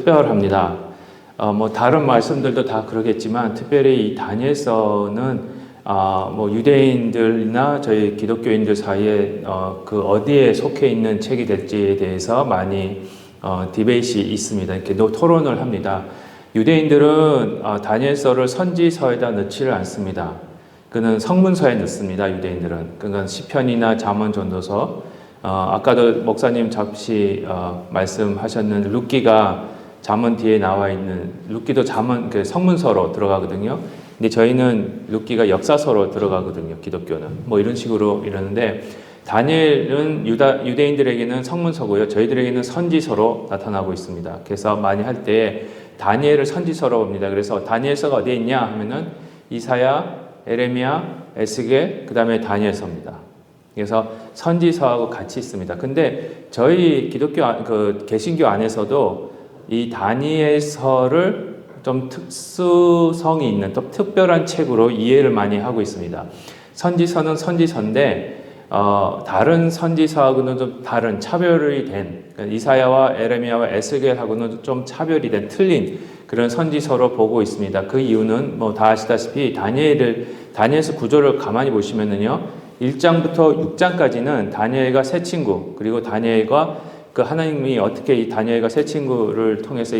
특별합니다. 뭐 다른 말씀들도 다 그러겠지만 특별히 이 다니엘서는 뭐 유대인들이나 저희 기독교인들 사이에 그 어디에 속해 있는 책이 될지에 대해서 많이 디베이트이 있습니다. 이렇게 토론을 합니다. 유대인들은 다니엘서를 선지서에다 넣지를 않습니다. 그는 성문서에 넣습니다. 유대인들은. 그건 시편이나 잠언 전도서. 아까도 목사님 잠시 말씀하셨는 룻기가 잠언 뒤에 나와 있는 룻기도 잠언 그 성문서로 들어가거든요. 근데 저희는 룻기가 역사서로 들어가거든요. 기독교는 뭐 이런 식으로 이러는데 다니엘은 유대인들에게는 성문서고요. 저희들에게는 선지서로 나타나고 있습니다. 그래서 많이 할 때 다니엘을 선지서로 봅니다. 그래서 다니엘서가 어디에 있냐 하면은 이사야, 에레미야, 에스겔, 그 다음에 다니엘서입니다. 그래서 선지서하고 같이 있습니다. 근데 저희 기독교 개신교 안에서도 이 다니엘서를 좀 특수성이 있는 또 특별한 책으로 이해를 많이 하고 있습니다. 선지서는 선지서인데 다른 선지서하고는 좀 다른 차별이 된 그러니까 이사야와 에레미야와 에스겔하고는 좀 차별이 된 틀린 그런 선지서로 보고 있습니다. 그 이유는 뭐 다 아시다시피 다니엘서 구조를 가만히 보시면은요 1장부터 6장까지는 다니엘과 세 친구 그리고 다니엘과 그 하나님이 어떻게 이 다니엘과 세 친구를 통해서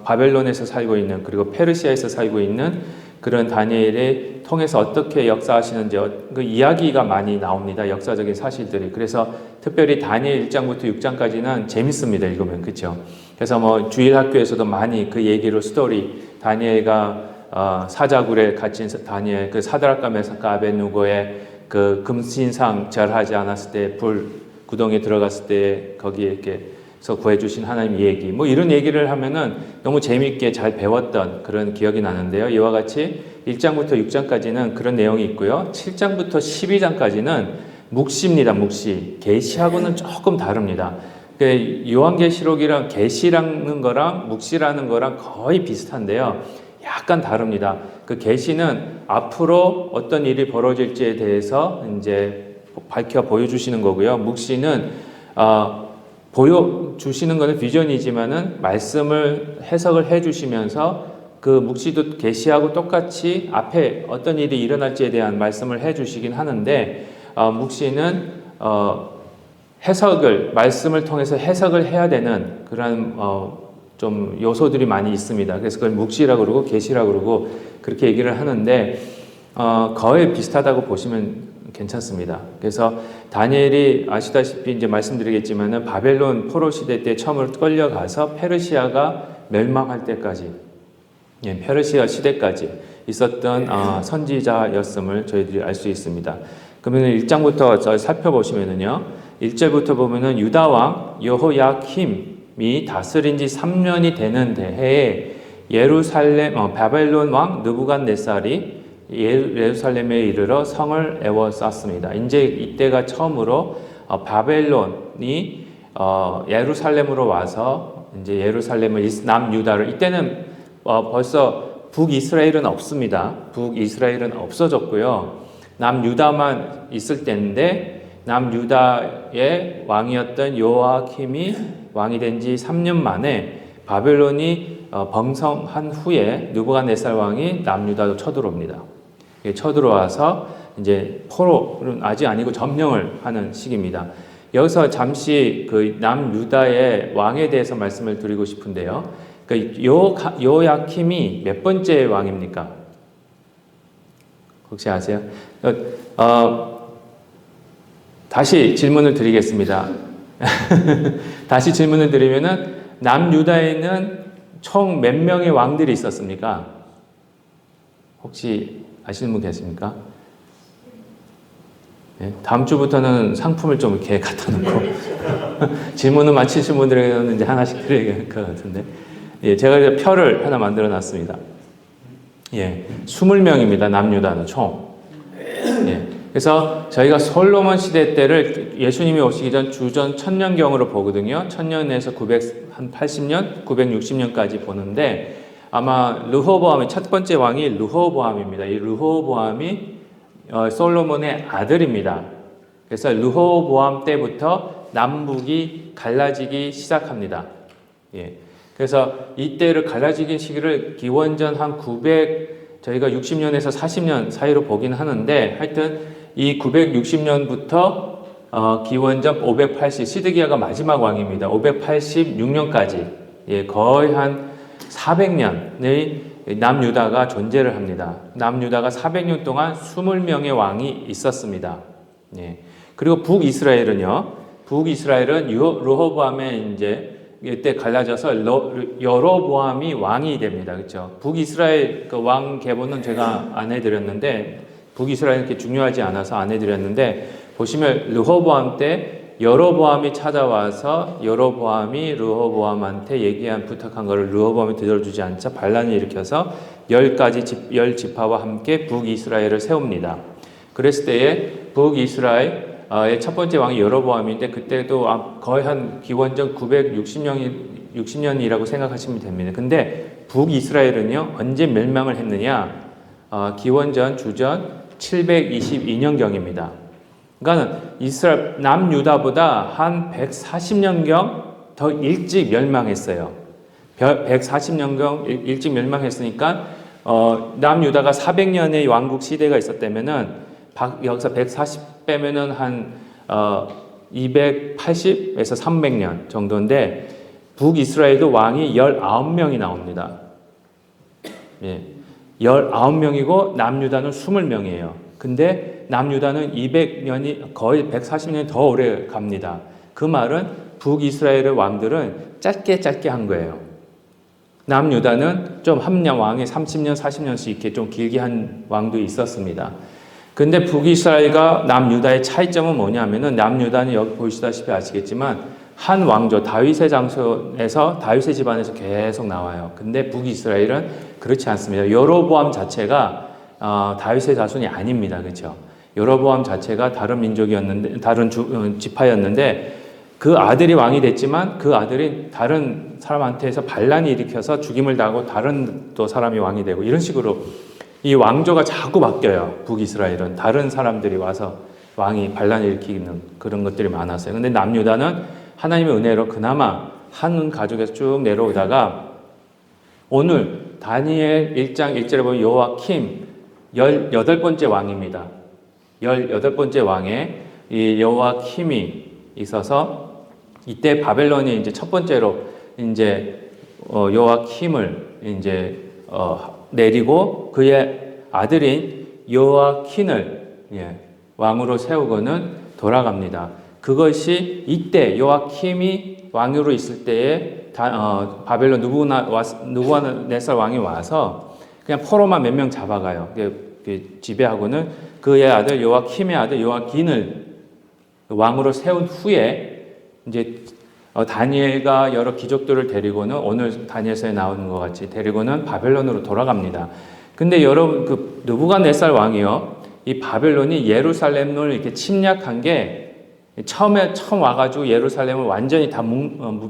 바벨론에서 살고 있는 그리고 페르시아에서 살고 있는 그런 다니엘을 통해서 어떻게 역사하시는지 그 이야기가 많이 나옵니다. 역사적인 사실들이. 그래서 특별히 다니엘 1장부터 6장까지는 재밌습니다. 읽으면. 그렇죠? 그래서 뭐 주일 학교에서도 많이 그 얘기로 스토리 다니엘과 사자굴에 갇힌 다니엘 그 사드락과 메삭과 아벳느고의 그 금신상 절하지 않았을 때 불 구덩이에 들어갔을 때 거기에 이렇게서 구해주신 하나님 얘기 뭐 이런 얘기를 하면은 너무 재미있게 잘 배웠던 그런 기억이 나는데요. 이와 같이 1장부터 6장까지는 그런 내용이 있고요. 7장부터 12장까지는 묵시입니다. 묵시. 계시하고는 조금 다릅니다. 요한계시록이랑 계시라는 거랑 묵시라는 거랑 거의 비슷한데요. 약간 다릅니다. 그 계시는 앞으로 어떤 일이 벌어질지에 대해서 이제 밝혀 보여주시는 거고요. 묵시는 보여주시는 것은 비전이지만은 말씀을 해석을 해주시면서 그 묵시도 계시하고 똑같이 앞에 어떤 일이 일어날지에 대한 말씀을 해주시긴 하는데 묵시는 말씀을 통해서 해석을 해야 되는 그런 좀 요소들이 많이 있습니다. 그래서 그걸 묵시라고 그러고 계시라고 그러고 그렇게 얘기를 하는데 거의 비슷하다고 보시면 괜찮습니다. 그래서 다니엘이 아시다시피 이제 말씀드리겠지만은 바벨론 포로 시대 때 처음으로 끌려가서 페르시아가 멸망할 때까지, 페르시아 시대까지 있었던 선지자였음을 저희들이 알 수 있습니다. 그러면 1장부터 살펴보시면은요, 1절부터 보면은 유다 왕 여호야킴이 다스린 지 3년이 되는 해에 바벨론 왕 느부갓네살이 예루살렘에 이르러 성을 에워쌌습니다. 이제 이때가 처음으로 바벨론이 예루살렘으로 와서 이제 예루살렘을 남유다를 이때는 벌써 북이스라엘은 없습니다. 북이스라엘은 없어졌고요. 남유다만 있을 때인데 남유다의 왕이었던 요아킴이 왕이 된 지 3년 만에 바벨론이 범성한 후에 느부갓네살 왕이 남유다로 쳐들어옵니다. 쳐들어와서 이제 포로는 아직 아니고 점령을 하는 시기입니다. 여기서 잠시 그 남유다의 왕에 대해서 말씀을 드리고 싶은데요. 그 요야킴이 몇 번째 왕입니까? 혹시 아세요? 다시 질문을 드리겠습니다. 다시 질문을 드리면은 남유다에는 총 몇 명의 왕들이 있었습니까? 혹시 아시는 분 계십니까? 네, 다음 주부터는 상품을 좀 이렇게 갖다 놓고 질문을 마치신 분들에게는 이제 하나씩 드려야 할 것 같은데 제가 이제 표를 하나 만들어 놨습니다. 20명입니다. 남유다는 총. 그래서 저희가 솔로몬 시대 때를 예수님이 오시기 전 주전 1000년경으로 보거든요. 1000년에서 980년, 960년까지 보는데 아마 르호보암의 첫 번째 왕이 르호보암입니다. 이 르호보암이 솔로몬의 아들입니다. 그래서 르호보암 때부터 남북이 갈라지기 시작합니다. 그래서 이때를 갈라지기 시기를 기원전 한 저희가 60년에서 40년 사이로 보긴 하는데, 하여튼 이 960년부터 기원전 580, 시드기야가 마지막 왕입니다. 586년까지 거의 한 400년의 남유다가 존재를 합니다. 남유다가 400년 동안 20명의 왕이 있었습니다. 그리고 북이스라엘은 르호보암의 이제 이때 갈라져서 여로보암이 왕이 됩니다. 그렇죠? 북이스라엘 그 왕 계보는 제가 안 해드렸는데, 북이스라엘 이렇게 중요하지 않아서 안 해드렸는데, 보시면 르호보암 때 여로보암이 찾아와서 여로보암이 르호보암한테 부탁한 것을 르호보암이 들어주지 않자 반란을 일으켜서 10지파와 함께 북이스라엘을 세웁니다. 그랬을 때에 북이스라엘의 첫 번째 왕이 여로보암인데, 그때도 거의 한 기원전 960년이라고 생각하시면 됩니다. 근데 북이스라엘은요, 언제 멸망을 했느냐? 기원전 주전 722년경입니다. 그러니까 남유다보다 한 140년경 더 일찍 멸망했어요. 140년경 일찍 멸망했으니까 남유다가 400년의 왕국 시대가 있었다면은 여기서 140 빼면은 한 280에서 300년 정도인데, 북이스라엘도 왕이 19명이 나옵니다. 19명이고 남유다는 20명이에요. 근데 남유다는 200년이 거의 140년이 더 오래 갑니다. 그 말은 북이스라엘의 왕들은 짧게 한 거예요. 남유다는 좀 한 왕이 30년, 40년씩 이렇게 좀 길게 한 왕도 있었습니다. 근데 북이스라엘과 남유다의 차이점은 뭐냐면은, 남유다는 여기 보시다시피 아시겠지만 한 왕조 다윗의 장소에서 다윗의 집안에서 계속 나와요. 근데 북이스라엘은 그렇지 않습니다. 여로보암 자체가 다윗의 자손이 아닙니다. 그렇죠? 여로보암 자체가 다른 민족이었는데, 다른 지파였는데, 그 아들이 왕이 됐지만 그 아들이 다른 사람한테서 반란이 일으켜서 죽임을 당하고 다른 또 사람이 왕이 되고, 이런 식으로 이 왕조가 자꾸 바뀌어요. 북이스라엘은 다른 사람들이 와서 왕이 반란을 일으키는 그런 것들이 많았어요. 근데 남유다는 하나님의 은혜로 그나마 한 가족에서 쭉 내려오다가, 오늘 다니엘 1장 1절에 보면 요아킴 18번째 왕입니다. 18번째 왕에 이 요아킴이 있어서, 이때 바벨론이 이제 첫 번째로 이제 요아킴을 이제 내리고 그의 아들인 요아킨을 왕으로 세우고는 돌아갑니다. 그것이 이때 요아킴이 왕으로 있을 때에 바벨론 느부갓네살 왕이 와서 그냥 포로만 몇 명 잡아가요. 지배하고는 그의 아들 요아킴의 아들 요아긴을 왕으로 세운 후에 이제 다니엘과 여러 귀족들을 데리고는, 오늘 다니엘서에 나오는 것 같이 데리고는 바벨론으로 돌아갑니다. 근데 여러분, 그 느부갓네살 왕이요, 이 바벨론이 예루살렘을 이렇게 침략한 게 처음 와가지고 예루살렘을 완전히 다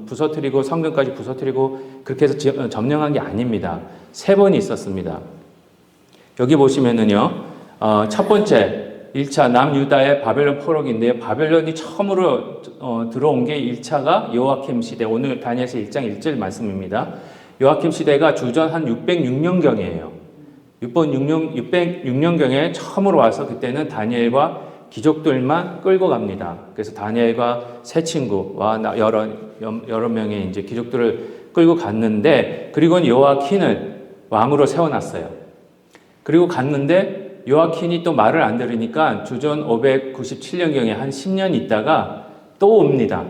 부서뜨리고 성전까지 부서뜨리고 그렇게 해서 점령한 게 아닙니다. 3번이 있었습니다. 여기 보시면은요, 첫 번째 1차 남유다의 바벨론 포로기인데요, 바벨론이 처음으로 들어온 게 1차가 요아킴 시대, 오늘 다니엘서 1장 1절 말씀입니다. 요아킴 시대가 주전 한 606년경이에요. 606년경에 처음으로 와서 그때는 다니엘과 귀족들만 끌고 갑니다. 그래서 다니엘과 세 친구와 여러 명의 이제 귀족들을 끌고 갔는데, 그리고는 요아킨을 왕으로 세워놨어요. 그리고 갔는데 요아킨이 또 말을 안 들으니까 주전 597년경에 한 10년 있다가 또 옵니다.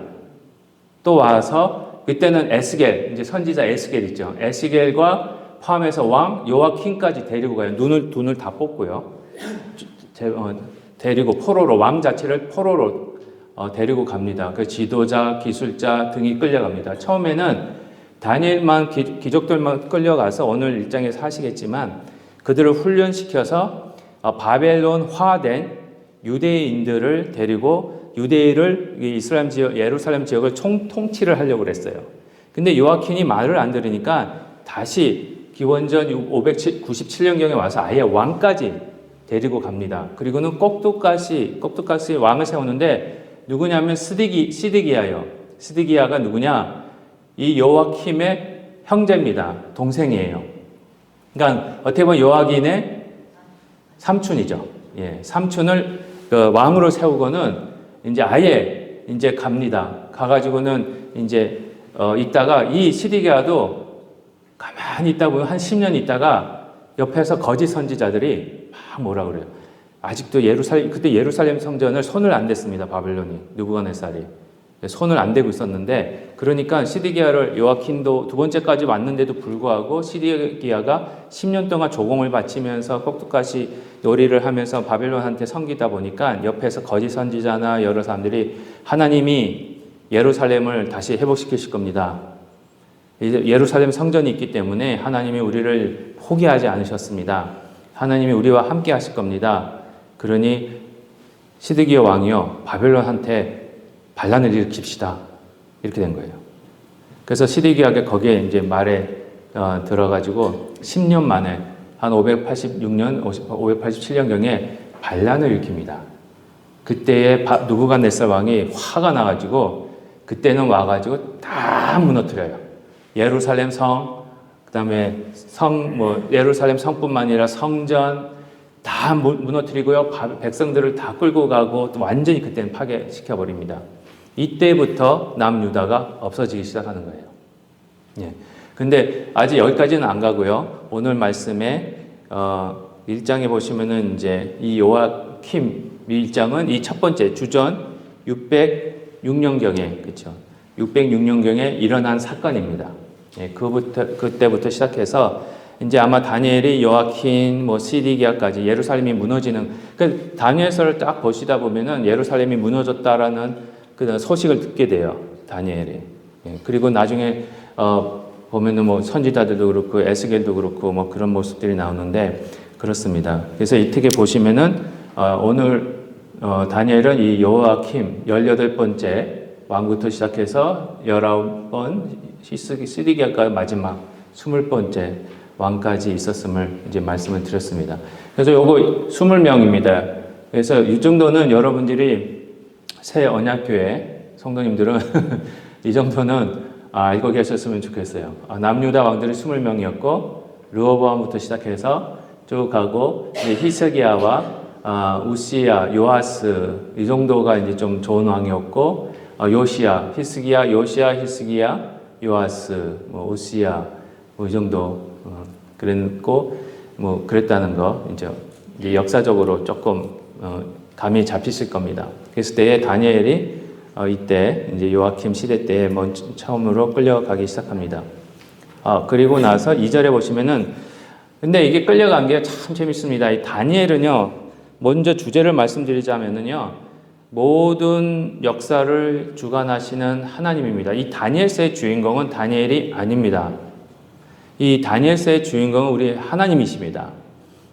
또 와서 그때는 에스겔, 이제 선지자 에스겔 있죠. 에스겔과 포함해서 왕 요아킨까지 데리고 가요. 눈을 다 뽑고요. 데리고 포로로, 왕 자체를 포로로 데리고 갑니다. 그 지도자, 기술자 등이 끌려갑니다. 처음에는 다니엘만, 귀족들만 끌려가서 오늘 일장에서 하시겠지만 그들을 훈련시켜서 바벨론화된 유대인들을 데리고 유대인을 이스라엘 지역, 예루살렘 지역을 통치를 하려고 그랬어요. 근데 요아킨이 말을 안 들으니까 다시 기원전 597년경에 와서 아예 왕까지 데리고 갑니다. 그리고는 꼭두가시 왕을 세우는데 누구냐면 시드기야요. 시드기야가 누구냐? 이 요아킴의 형제입니다. 동생이에요. 그러니까 어떻게 보면 요아긴의 삼촌이죠. 예, 삼촌을 그 왕으로 세우고는 이제 아예 이제 갑니다. 가가지고는 이제 있다가 이 시디게아도 가만히 있다 보면 한 10년 있다가 옆에서 거짓 선지자들이 막 뭐라 그래요. 아직도 그때 예루살렘 성전을 손을 안 댔습니다. 바벨론이, 느부갓네살이. 손을 안 대고 있었는데, 그러니까 시드기야를 요아킨도 두 번째까지 왔는데도 불구하고 시드기야가 10년 동안 조공을 바치면서 꼭두까시 놀이를 하면서 바벨론한테 섬기다 보니까 옆에서 거짓 선지자나 여러 사람들이 하나님이 예루살렘을 다시 회복시키실 겁니다. 이제 예루살렘 성전이 있기 때문에 하나님이 우리를 포기하지 않으셨습니다. 하나님이 우리와 함께 하실 겁니다. 그러니 시드기야 왕이요, 바벨론한테 반란을 일으킵시다. 이렇게 된 거예요. 그래서 시드기야가 거기에 이제 말에 들어가지고 10년 만에 한 586년, 587년경에 반란을 일으킵니다. 그때에 느부갓네살 왕이 화가 나가지고 그때는 와가지고 다 무너뜨려요. 예루살렘 성, 그다음에 예루살렘 성뿐만 아니라 성전 다 무너뜨리고요. 백성들을 다 끌고 가고 또 완전히 그때는 파괴시켜 버립니다. 이때부터 남유다가 없어지기 시작하는 거예요. 예. 근데 아직 여기까지는 안 가고요. 오늘 말씀에 1장에 보시면은 이제 이 요아킴 1장은 이 첫 번째 주전 606년경에 그렇죠. 606년경에 일어난 사건입니다. 예, 그때부터 시작해서 이제 아마 다니엘이 요아킨, 시디기야까지 예루살렘이 무너지는, 그 다니엘서를 딱 보시다 보면은 예루살렘이 무너졌다라는 그 소식을 듣게 돼요. 다니엘이. 예, 그리고 나중에 보면은 선지자들도 그렇고 에스겔도 그렇고 그런 모습들이 나오는데 그렇습니다. 그래서 이 특에 보시면은 오늘 다니엘은 이 요아킴 18번째 왕부터 시작해서 19번 시디기야가 마지막 20번째 왕까지 있었음을 이제 말씀을 드렸습니다. 그래서 요거 20명입니다. 그래서 이 정도는 여러분들이 새 언약교회 성도님들은 이 정도는 알고 계셨으면 좋겠어요. 남유다 왕들이 20명이었고 르호보암부터 시작해서 쭉 가고 히스기야와 우시야, 요아스 이 정도가 이제 좀 좋은 왕이었고 요시야, 히스기야, 요아스, 우시야 이 정도 그랬고 그랬다는 거 이제 역사적으로 조금 감이 잡히실 겁니다. 그래서 때에 다니엘이 이때 이제 요아킴 시대 때에 처음으로 끌려가기 시작합니다. 그리고 나서 2절에 보시면은 근데 이게 끌려간 게 참 재밌습니다. 이 다니엘은요, 먼저 주제를 말씀드리자면은요, 모든 역사를 주관하시는 하나님입니다. 이 다니엘서의 주인공은 다니엘이 아닙니다. 이 다니엘서의 주인공은 우리 하나님이십니다.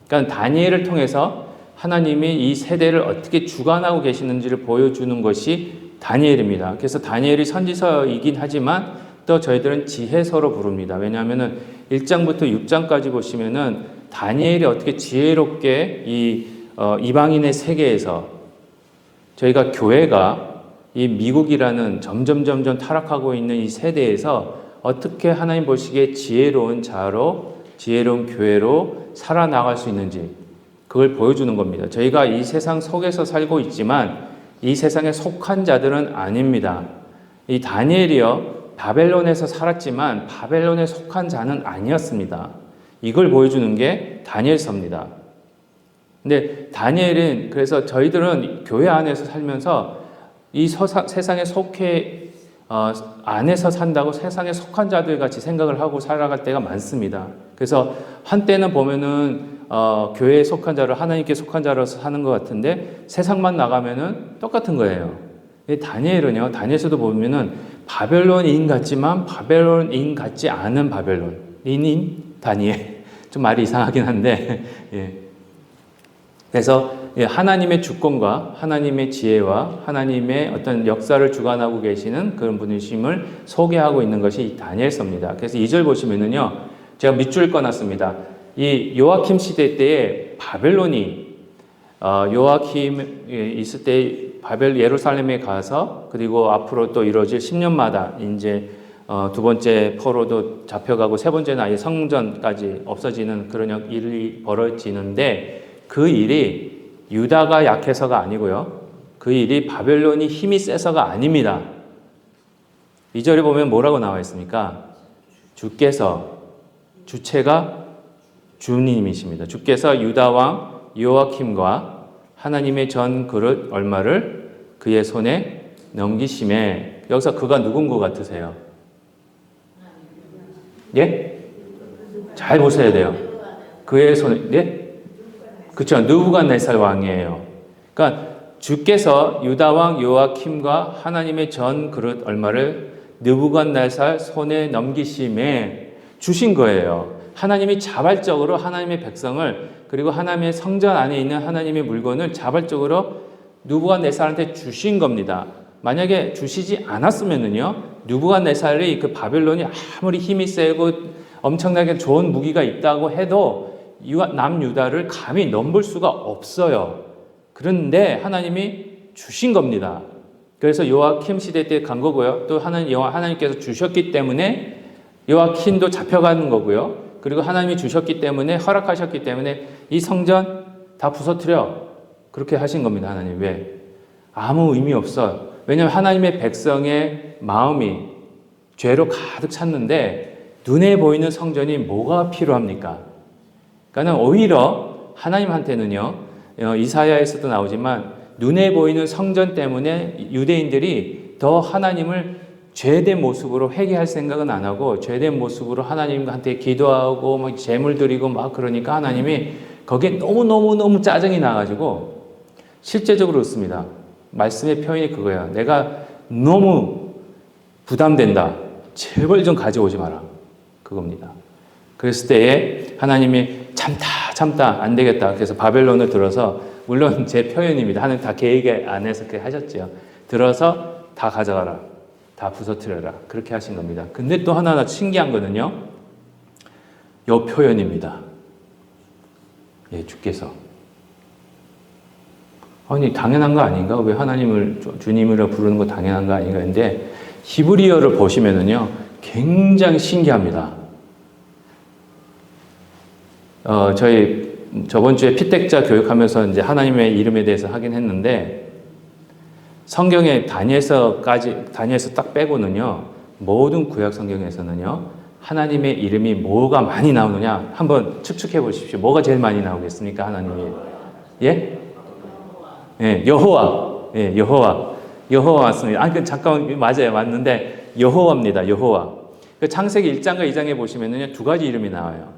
그러니까 다니엘을 통해서 하나님이 이 세대를 어떻게 주관하고 계시는지를 보여주는 것이 다니엘입니다. 그래서 다니엘이 선지서이긴 하지만 또 저희들은 지혜서로 부릅니다. 왜냐하면은 1장부터 6장까지 보시면은 다니엘이 어떻게 지혜롭게 이 이방인의 세계에서 저희가 교회가 이 미국이라는 점점 타락하고 있는 이 세대에서 어떻게 하나님 보시기에 지혜로운 자로 지혜로운 교회로 살아나갈 수 있는지 그걸 보여주는 겁니다. 저희가 이 세상 속에서 살고 있지만 이 세상에 속한 자들은 아닙니다. 이 다니엘이요, 바벨론에서 살았지만 바벨론에 속한 자는 아니었습니다. 이걸 보여주는 게 다니엘서입니다. 근데 다니엘은 그래서 저희들은 교회 안에서 살면서 이 세상에 속해 안에서 산다고 세상에 속한 자들 같이 생각을 하고 살아갈 때가 많습니다. 그래서 한때는 보면은 교회에 속한 자를 하나님께 속한 자로서 사는 것 같은데 세상만 나가면은 똑같은 거예요. 다니엘은요, 다니엘서도 보면은 바벨론인 같지만 바벨론인 같지 않은 바벨론인인 다니엘. 좀 말이 이상하긴 한데, 예. 그래서 하나님의 주권과 하나님의 지혜와 하나님의 어떤 역사를 주관하고 계시는 그런 분이심을 소개하고 있는 것이 이 다니엘서입니다. 그래서 2절 보시면은요, 제가 밑줄 꺼놨습니다. 이 요아킴 시대 때에 바벨론이 요아킴 있을 때 예루살렘에 가서 그리고 앞으로 또 이루어질 10년마다 이제 두 번째 포로도 잡혀가고 세 번째는 아예 성전까지 없어지는 그런 일이 벌어지는데 그 일이 유다가 약해서가 아니고요. 그 일이 바벨론이 힘이 세서가 아닙니다. 2절에 보면 뭐라고 나와 있습니까? 주체가 주님이십니다. 주께서 유다 왕 요아킴과 하나님의 전 그릇 얼마를 그의 손에 넘기심에, 여기서 그가 누군 것 같으세요? 예? 잘 보셔야 돼요. 그의 손에, 예? 그렇죠. 느부갓네살 왕이에요. 그러니까 주께서 유다 왕 요아킴과 하나님의 전 그릇 얼마를 느부갓네살 손에 넘기심에 주신 거예요. 하나님이 자발적으로 하나님의 백성을, 그리고 하나님의 성전 안에 있는 하나님의 물건을 자발적으로 느부갓네살한테 주신 겁니다. 만약에 주시지 않았으면은요, 느부갓네살이 그 바벨론이 아무리 힘이 세고 엄청나게 좋은 무기가 있다고 해도 남유다를 감히 넘볼 수가 없어요. 그런데 하나님이 주신 겁니다. 그래서 요아킴 시대 때 간 거고요. 또 하나님께서 주셨기 때문에 요아킴도 잡혀가는 거고요. 그리고 하나님이 주셨기 때문에, 허락하셨기 때문에 이 성전 다 부서뜨려. 그렇게 하신 겁니다. 하나님. 왜? 아무 의미 없어요. 왜냐하면 하나님의 백성의 마음이 죄로 가득 찼는데 눈에 보이는 성전이 뭐가 필요합니까? 그러니까 오히려 하나님한테는요, 이사야에서도 나오지만 눈에 보이는 성전 때문에 유대인들이 더 하나님을 죄된 모습으로 회개할 생각은 안 하고 죄된 모습으로 하나님한테 기도하고 막 제물 드리고 막 그러니까 하나님이 거기에 너무 짜증이 나가지고 실제적으로 그렇습니다. 말씀의 표현이 그거예요. 내가 너무 부담된다. 제발 좀 가져오지 마라. 그겁니다. 그랬을 때에 하나님이 참다 안 되겠다. 그래서 바벨론을 들어서, 물론 제 표현입니다. 하나님 다 계획 안에서 그렇게 하셨죠. 들어서 다 가져가라. 다 부서뜨려라. 그렇게 하신 겁니다. 근데 또 하나 신기한 거는요, 요 표현입니다. 예, 주께서. 아니, 당연한 거 아닌가? 왜 하나님을 주님으로 부르는 거 당연한 거 아닌가? 근데 히브리어를 보시면은요, 굉장히 신기합니다. 저희 저번 주에 피택자 교육하면서 이제 하나님의 이름에 대해서 하긴 했는데, 성경에 다니엘서 딱 빼고는요, 모든 구약 성경에서는요, 하나님의 이름이 뭐가 많이 나오느냐 한번 측측해 보십시오. 뭐가 제일 많이 나오겠습니까? 하나님이. 예? 예, 여호와. 예, 여호와 맞습니다. 아니, 잠깐, 맞아요. 맞는데, 여호와입니다. 여호와. 창세기 1장과 2장에 보시면은요, 두 가지 이름이 나와요.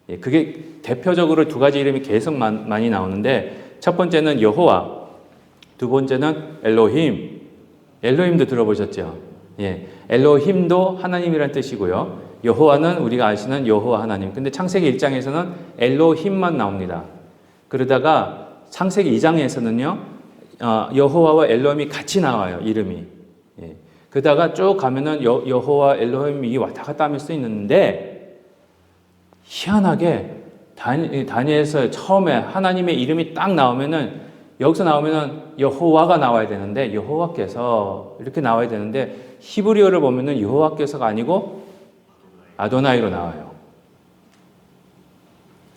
예, 그게 대표적으로 두 가지 이름이 계속 많이 나오는데, 첫 번째는 여호와, 두 번째는 엘로힘. 엘로힘도 들어보셨죠? 예, 엘로힘도 하나님이란 뜻이고요. 여호와는 우리가 아시는 여호와 하나님. 근데 창세기 1장에서는 엘로힘만 나옵니다. 그러다가 창세기 2장에서는요, 여호와와 엘로힘이 같이 나와요, 이름이. 예. 그러다가 쭉 가면은 여호와 엘로힘이 왔다 갔다 하면서 쓰이는데, 희한하게 다니엘서 처음에 하나님의 이름이 딱 나오면은, 여기서 나오면은 여호와가 나와야 되는데, 여호와께서 이렇게 나와야 되는데, 히브리어를 보면은 여호와께서가 아니고 아도나이로 나와요.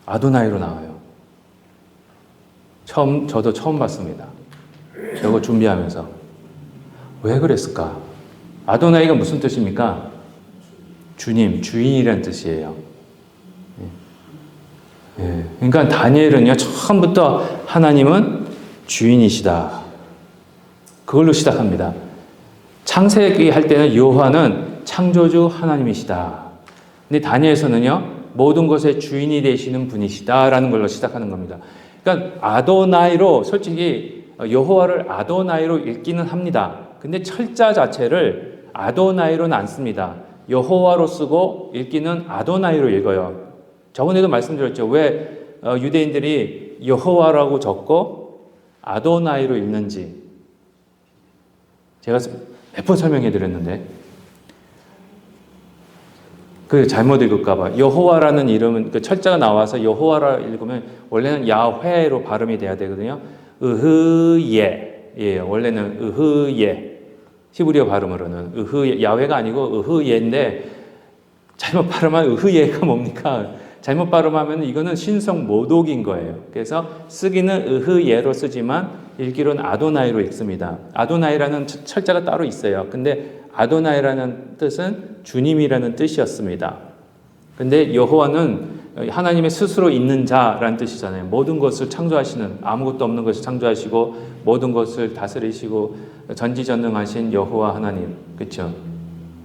아도나이로 나와요. 저도 처음 봤습니다. 이거 준비하면서. 왜 그랬을까? 아도나이가 무슨 뜻입니까? 주님, 주인이라는 뜻이에요. 예. 그러니까 다니엘은요, 처음부터 하나님은 주인이시다. 그걸로 시작합니다. 창세기 할 때는 여호와는 창조주 하나님이시다. 근데 다니엘서는요, 모든 것의 주인이 되시는 분이시다라는 걸로 시작하는 겁니다. 그러니까 아도나이로, 솔직히 여호와를 아도나이로 읽기는 합니다. 근데 철자 자체를 아도나이로는 안 씁니다. 여호와로 쓰고 읽기는 아도나이로 읽어요. 저번에도 말씀드렸죠. 왜 유대인들이 여호와라고 적고 아도나이로 읽는지 제가 몇 번 설명해 드렸는데, 그 잘못 읽을까봐. 여호와라는 이름은 그 철자가 나와서 여호와라 읽으면 원래는 야훼로 발음이 돼야 되거든요. 으흐예. 예, 원래는 으흐예. 히브리어 발음으로는 야훼가 아니고 으흐예인데 잘못 발음하면 으흐예가 뭡니까? 잘못 발음하면 이거는 신성 모독인 거예요. 그래서 쓰기는 으흐예로 쓰지만 읽기로는 아도나이로 읽습니다. 아도나이라는 철자가 따로 있어요. 근데 아도나이라는 뜻은 주님이라는 뜻이었습니다. 근데 여호와는 하나님의 스스로 있는 자라는 뜻이잖아요. 모든 것을 창조하시는, 아무것도 없는 것을 창조하시고 모든 것을 다스리시고 전지전능하신 여호와 하나님, 그렇죠?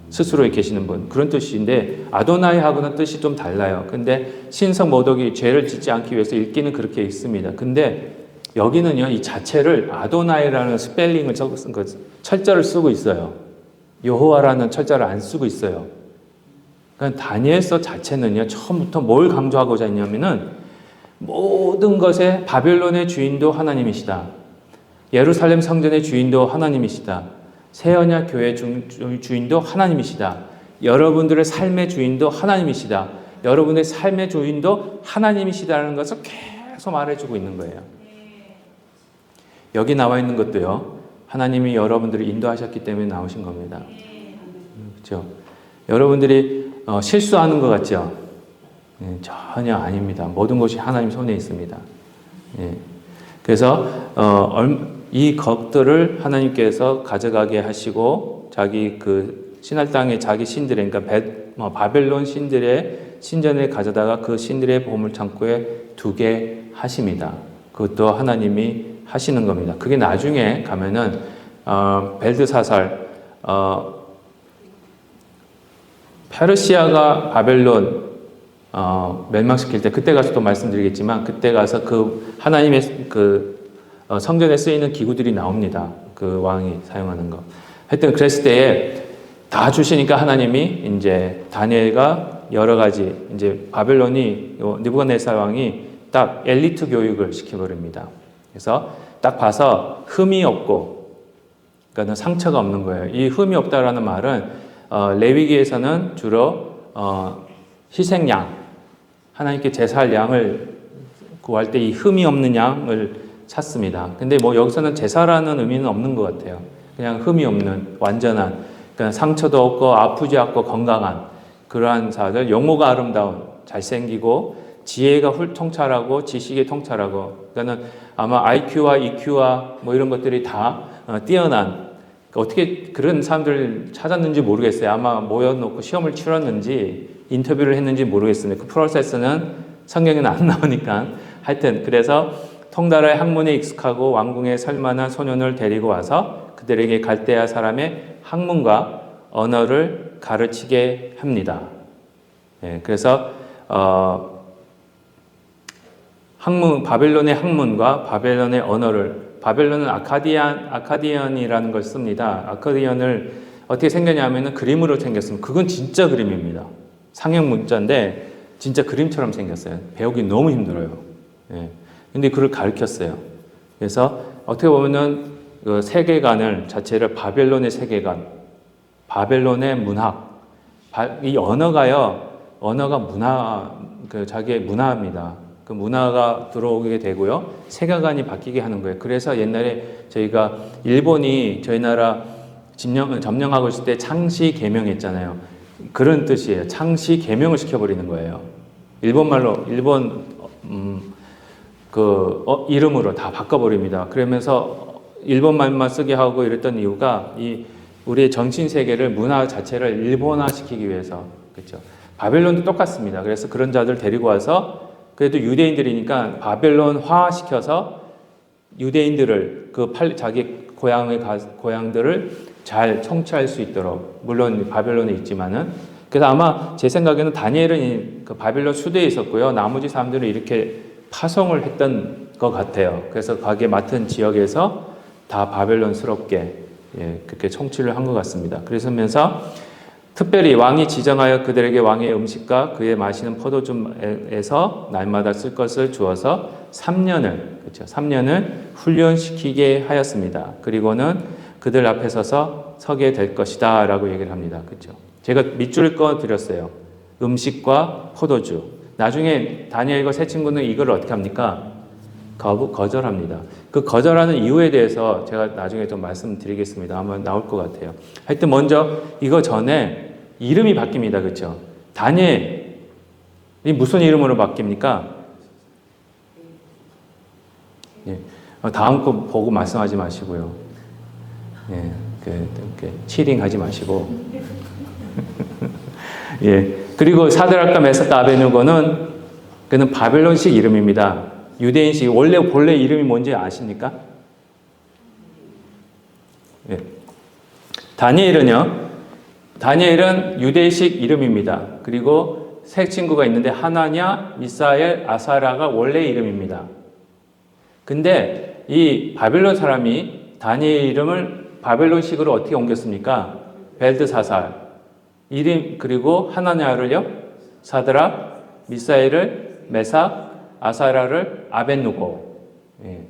스스로 계시는 분, 그런 뜻인데 아도나이하고는 뜻이 좀 달라요. 근데 신성 모독이 죄를 짓지 않기 위해서 읽기는 그렇게 읽습니다. 근데 여기는요, 이 자체를 아도나이라는 스펠링을 쓴 거, 철자를 쓰고 있어요. 여호와라는 철자를 안 쓰고 있어요. 그러니까 다니엘서 자체는요, 처음부터 뭘 강조하고자 했냐면은 모든 것의 바벨론의 주인도 하나님이시다. 예루살렘 성전의 주인도 하나님이시다. 새언약 교회 주인도 하나님이시다. 여러분들의 삶의 주인도 하나님이시다. 여러분의 삶의 주인도 하나님이시다는 것을 계속 말해주고 있는 거예요. 여기 나와 있는 것도요, 하나님이 여러분들을 인도하셨기 때문에 나오신 겁니다. 그렇죠? 여러분들이 실수하는 것 같죠? 전혀 아닙니다. 모든 것이 하나님 손에 있습니다. 그래서 이 것들을 하나님께서 가져가게 하시고 자기 그 신할 땅의 자기 신들의, 그러니까 바벨론 신들의 신전에 가져다가 그 신들의 보물 창고에 두게 하십니다. 그것도 하나님이 하시는 겁니다. 그게 나중에 가면은 벨드사살, 페르시아가 바벨론 멸망시킬 때, 그때 가서 또 말씀드리겠지만, 그때 가서 그 하나님의 그 성전에 쓰이는 기구들이 나옵니다. 그 왕이 사용하는 거. 하여튼 그랬을 때에 다 주시니까 하나님이 이제 다니엘과 여러 가지 이제 바벨론이 느부갓네살 왕이 딱 엘리트 교육을 시켜버립니다. 그래서 딱 봐서 흠이 없고, 그러니까 상처가 없는 거예요. 이 흠이 없다라는 말은 레위기에서는 주로 희생양, 하나님께 제사할 양을 구할 때 이 흠이 없는 양을 찾습니다. 근데 뭐 여기서는 제사라는 의미는 없는 것 같아요. 그냥 흠이 없는, 완전한, 그러니까 상처도 없고 아프지 않고 건강한 그러한 사들, 용모가 아름다운, 잘생기고 지혜가 통찰하고 지식이 통찰하고, 그러니까는 아마 IQ와 EQ와 뭐 이런 것들이 다 뛰어난, 어떻게 그런 사람들을 찾았는지 모르겠어요. 아마 모여놓고 시험을 치렀는지 인터뷰를 했는지 모르겠습니다. 그 프로세스는 성경에는 안 나오니까. 하여튼 그래서 통달의 학문에 익숙하고 왕궁에 설만한 소년을 데리고 와서 그들에게 갈대아 사람의 학문과 언어를 가르치게 합니다. 그래서 바벨론의 학문과 바벨론의 언어를, 바벨론은 아카디언이라는 걸 씁니다. 아카디언을 어떻게 생겼냐면은 그림으로 생겼습니다. 그건 진짜 그림입니다. 상형 문자인데 진짜 그림처럼 생겼어요. 배우기 너무 힘들어요. 근데 그걸 가르쳤어요. 그래서 어떻게 보면은 그 세계관을 자체를 바벨론의 세계관, 바벨론의 문학, 이 언어가요, 언어가 문화, 그 자기의 문화입니다. 그 문화가 들어오게 되고요, 세계관이 바뀌게 하는 거예요. 그래서 옛날에 저희가 일본이 저희 나라 점령하고 있을 때 창시 개명했잖아요. 그런 뜻이에요. 창시 개명을 시켜버리는 거예요. 일본말로 이름으로 다 바꿔버립니다. 그러면서 일본말만 쓰게 하고 이랬던 이유가 우리의 정신 세계를, 문화 자체를 일본화시키기 위해서, 그렇죠. 바벨론도 똑같습니다. 그래서 그런 자들 데리고 와서 그래도 유대인들이니까 바벨론화 시켜서 유대인들을 자기 고향들을 잘 통치할 수 있도록, 물론 바벨론에 있지만은, 그래서 아마 제 생각에는 다니엘은 그 바벨론 수도에 있었고요. 나머지 사람들은 이렇게 파송을 했던 것 같아요. 그래서 거기에 맡은 지역에서 다 바벨론스럽게 그렇게 통치를 한 것 같습니다. 그러면서 특별히 왕이 지정하여 그들에게 왕의 음식과 그의 마시는 포도주에서 날마다 쓸 것을 주어서 3년을, 그렇죠, 3년을 훈련시키게 하였습니다. 그리고는 그들 앞에 서게 될 것이다 라고 얘기를 합니다. 그렇죠. 제가 밑줄 꺼 드렸어요. 음식과 포도주. 나중에 다니엘과 세 친구는 이걸 어떻게 합니까? 거절합니다. 그 거절하는 이유에 대해서 제가 나중에 좀 말씀드리겠습니다. 아마 나올 것 같아요. 하여튼 먼저 이거 전에 이름이 바뀝니다. 그렇죠? 다니엘이 무슨 이름으로 바뀝니까? 예. 다음 거 보고 말씀하지 마시고요. 예. 치링하지 마시고. 예. 그리고 사드락과 메삭과 아베누고는 그는 바벨론식 이름입니다. 유대인식 본래 이름이 뭔지 아십니까? 예. 다니엘은 유대식 이름입니다. 그리고 세 친구가 있는데 하나냐, 미사엘, 아사라가 원래 이름입니다. 근데 이 바벨론 사람이 다니엘 이름을 바벨론식으로 어떻게 옮겼습니까? 벨드사살 이름 그리고 하나냐를요 사드락, 미사엘을 메삭, 아사라를 아벳누고. 예.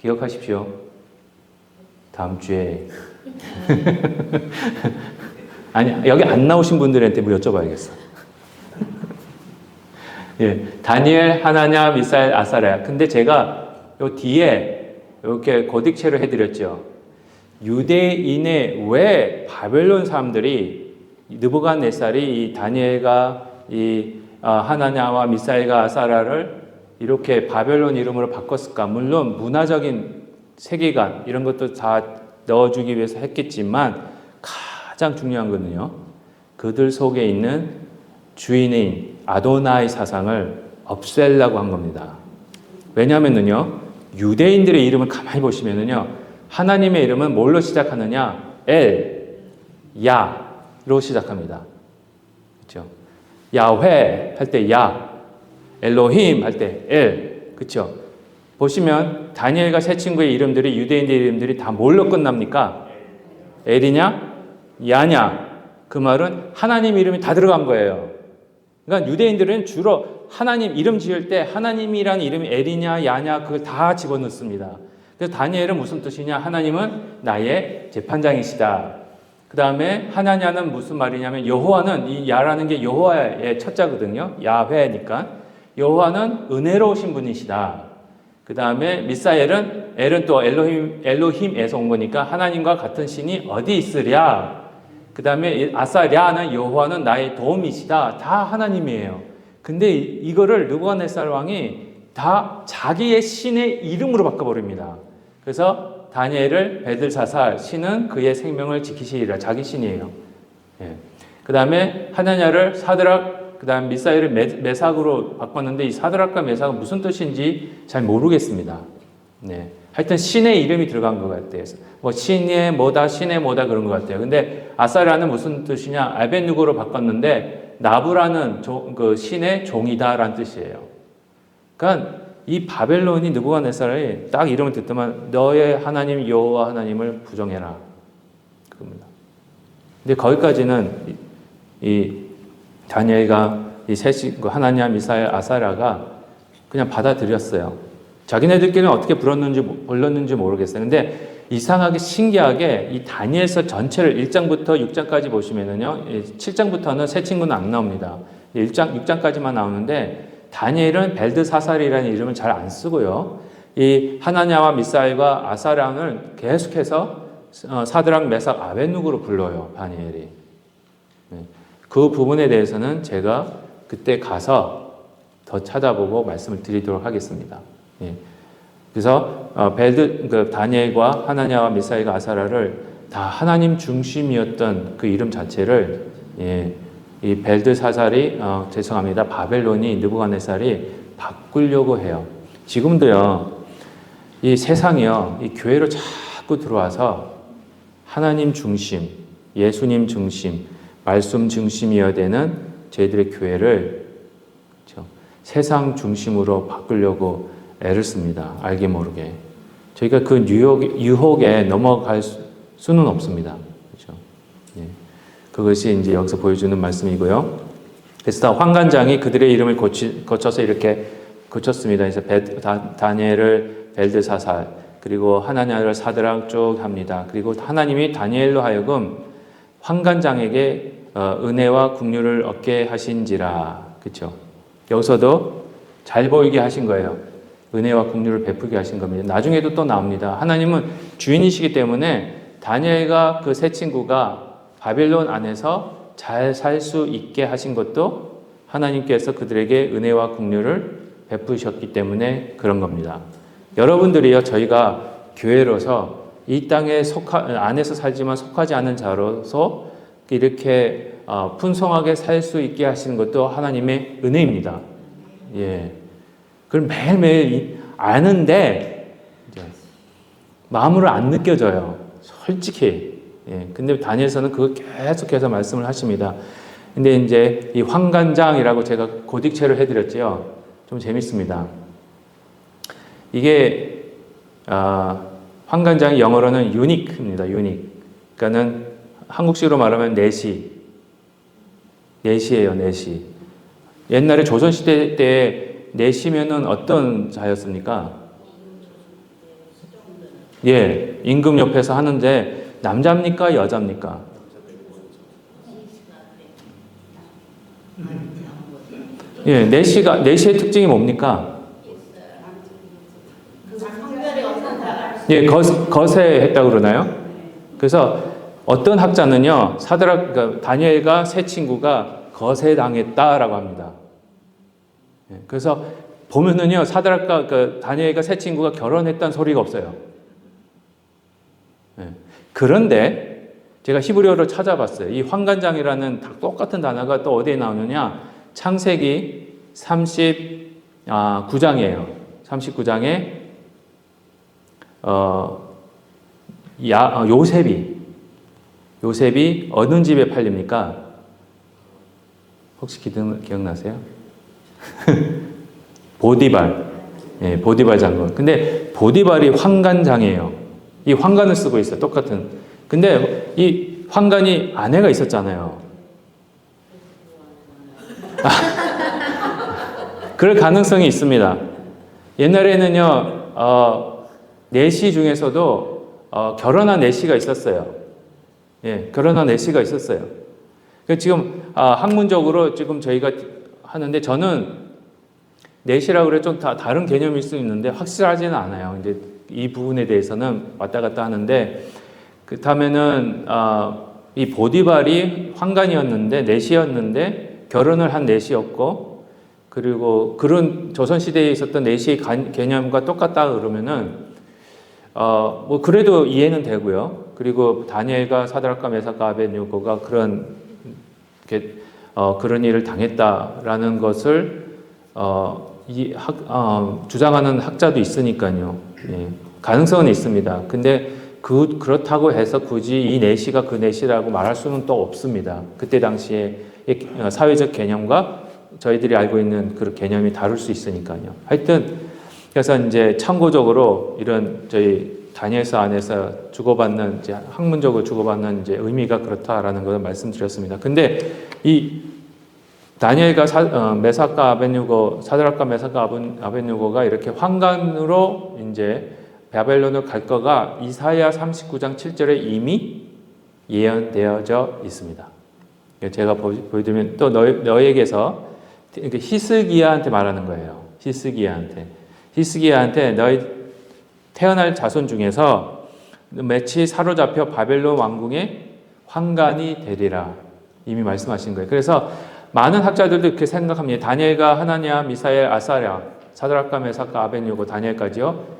기억하십시오. 다음 주에 아니 여기 안 나오신 분들한테 뭐 여쭤봐야겠어. 예, 다니엘, 하나냐, 미사엘, 아사랴. 근데 제가 요 뒤에 이렇게 고딕체로 해드렸죠. 유대인의 왜 바벨론 사람들이 느부갓네살이 이 다니엘과 이 하나냐와 미사엘과 아사랴를 이렇게 바벨론 이름으로 바꿨을까? 물론 문화적인 세계관 이런 것도 다 넣어주기 위해서 했겠지만 가장 중요한 것은요. 그들 속에 있는 주인인 아도나이 사상을 없애려고 한 겁니다. 왜냐하면요. 유대인들의 이름을 가만히 보시면요. 하나님의 이름은 뭘로 시작하느냐? 엘, 야로 시작합니다. 그렇죠? 야훼 할 때 야, 엘로힘 할 때 엘. 그렇죠? 보시면 다니엘과 세 친구의 이름들이 유대인들의 이름들이 다 뭘로 끝납니까? 엘이냐? 야냐? 그 말은 하나님 이름이 다 들어간 거예요. 그러니까 유대인들은 주로 하나님 이름 지을 때 하나님이라는 이름이 엘이냐 야냐 그걸 다 집어넣습니다. 그래서 다니엘은 무슨 뜻이냐? 하나님은 나의 재판장이시다. 그 다음에 하나냐는 무슨 말이냐면 여호와는 이 야라는 게 여호와의 첫자거든요. 야훼니까 여호와는 은혜로우신 분이시다. 그 다음에 미사엘은 엘은 또 엘로힘에서 온 거니까 하나님과 같은 신이 어디 있으랴. 그 다음에 아사랴는 여호와는 나의 도움이시다. 다 하나님이에요. 근데 이거를 느부갓네살 왕이 다 자기의 신의 이름으로 바꿔버립니다. 그래서 다니엘을 벨드사살 신은 그의 생명을 지키시리라. 자기 신이에요. 예. 그 다음에 하나냐를 사드락, 그 다음 미사엘을 메삭으로 바꿨는데 이 사드락과 메삭은 무슨 뜻인지 잘 모르겠습니다. 네. 하여튼 신의 이름이 들어간 것 같아요. 뭐 신의 뭐다 그런 것 같아요. 근데 아사라는 무슨 뜻이냐? 아벳누고로 바꿨는데 나부라는 그 신의 종이다라는 뜻이에요. 그러니까 이 바벨론이 느부갓네살이 딱 이름을 듣더만 너의 하나님 여호와 하나님을 부정해라. 그겁니다. 근데 거기까지는 이 다니엘과 이 셋이 하나냐, 미사엘, 아사라가 그냥 받아들였어요. 자기네들끼리는 어떻게 불렀는지 모르겠어요. 근데 이상하게 신기하게 이 다니엘서 전체를 1장부터 6장까지 보시면은요, 7장부터는 세 친구는 안 나옵니다. 6장까지만 나오는데 다니엘은 벨드사살이라는 이름을 잘 안 쓰고요. 이 하나냐와 미사엘과 아사량을 계속해서 사드락, 메삭, 아벳누고로 불러요. 다니엘이. 그 부분에 대해서는 제가 그때 가서 더 찾아보고 말씀을 드리도록 하겠습니다. 예. 그래서 다니엘과 하나냐와 미사엘과 아사라를 다 하나님 중심이었던 그 이름 자체를 이 벨드사살이 죄송합니다. 바벨론이 느부갓네살이 바꾸려고 해요. 지금도요. 이 세상이요. 이 교회로 자꾸 들어와서 하나님 중심, 예수님 중심, 말씀 중심이어야 되는 저희들의 교회를 그렇죠? 세상 중심으로 바꾸려고 애를 씁니다. 알게 모르게. 저희가 그 유혹에 넘어갈 수는 없습니다. 그렇죠? 예. 그것이 이제 여기서 보여주는 말씀이고요. 그래서 환관장이 그들의 이름을 고쳐서 이렇게 고쳤습니다. 그래서 다니엘을 벨드사살, 그리고 하나냐를 사드락 쭉 합니다. 그리고 하나님이 다니엘로 하여금 환관장에게 은혜와 긍휼을 얻게 하신지라. 그렇죠? 여기서도 잘 보이게 하신 거예요. 은혜와 긍휼을 베푸게 하신 겁니다. 나중에도 또 나옵니다. 하나님은 주인이시기 때문에 다니엘과 그 세 친구가 바벨론 안에서 잘 살 수 있게 하신 것도 하나님께서 그들에게 은혜와 긍휼을 베푸셨기 때문에 그런 겁니다. 여러분들이요, 저희가 교회로서 이 땅에 안에서 살지만 속하지 않은 자로서 이렇게 풍성하게 살 수 있게 하시는 것도 하나님의 은혜입니다. 예. 그걸 매일매일 아는데 마음으로 안 느껴져요. 솔직히. 예. 근데 다니엘서는 그거 계속해서 말씀을 하십니다. 근데 이제 이 환관장이라고 제가 고딕체를 해드렸지요. 좀 재밌습니다. 이게 환관장이 영어로는 유닉입니다. 유닉. 그러니까는 한국식으로 말하면 내시예요. 내시. 옛날에 조선시대 때 내시면은 어떤 자였습니까? 예, 임금 옆에서 하는데 남자입니까? 여자입니까? 예, 내시의 특징이 뭡니까? 예, 거세 했다고 그러나요? 그래서 어떤 학자는요, 그러니까 다니엘과 세 친구가 거세당했다라고 합니다. 예, 그래서 보면은요, 다니엘과 세 친구가 결혼했다는 소리가 없어요. 예, 그런데 제가 히브리어로 찾아봤어요. 이 환관장이라는 똑같은 단어가 또 어디에 나오느냐? 창세기 39장이에요. 39장에 요셉이 어느 집에 팔립니까? 혹시 기억나세요? 보디발. 예, 보디발 장군. 근데 보디발이 환관장이에요. 이 환관을 쓰고 있어요. 똑같은. 근데 이 환관이 아내가 있었잖아요. 그럴 가능성이 있습니다. 옛날에는요, 내시 중에서도 결혼한 내시가 있었어요. 예, 결혼한 내시가 있었어요. 지금 학문적으로 지금 저희가 하는데 저는 내시라고 그래 좀 다른 개념일 수 있는데 확실하지는 않아요. 근데 이 부분에 대해서는 왔다 갔다 하는데 그렇다면은 이 보디발이 환관이었는데 내시였는데 결혼을 한 내시였고 그리고 그런 조선시대에 있었던 내시의 개념과 똑같다 그러면은 뭐 그래도 이해는 되고요. 그리고 다니엘과 사드락과 메삭과 아벳느고가 그런 일을 당했다라는 것을 주장하는 학자도 있으니까요. 예, 가능성은 있습니다. 근데 그렇다고 해서 굳이 이 내시가 그 내시라고 말할 수는 또 없습니다. 그때 당시에 사회적 개념과 저희들이 알고 있는 그 개념이 다를 수 있으니까요. 하여튼 그래서 이제 참고적으로 이런 저희 다니엘서 안에서 주고받는 이제 학문적으로 주고받는 이제 의미가 그렇다라는 것을 말씀드렸습니다. 근데 이 다니엘과 메삭과 아벳느고, 사드락과 메삭과 아벳느고가 이렇게 환관으로 이제 바벨론을 갈 거가 이사야 39장 7절에 이미 예언되어져 있습니다. 제가 보여드리면 또 너에게서 히스기야한테 말하는 거예요. 히스기야한테 너희 태어날 자손 중에서 맺히 사로잡혀 바벨론 왕궁의 환관이 되리라. 이미 말씀하신 거예요. 그래서 많은 학자들도 이렇게 생각합니다. 다니엘과 하나냐, 미사엘, 아사랴, 사드락과 메삭과 아벳느고, 다니엘까지요.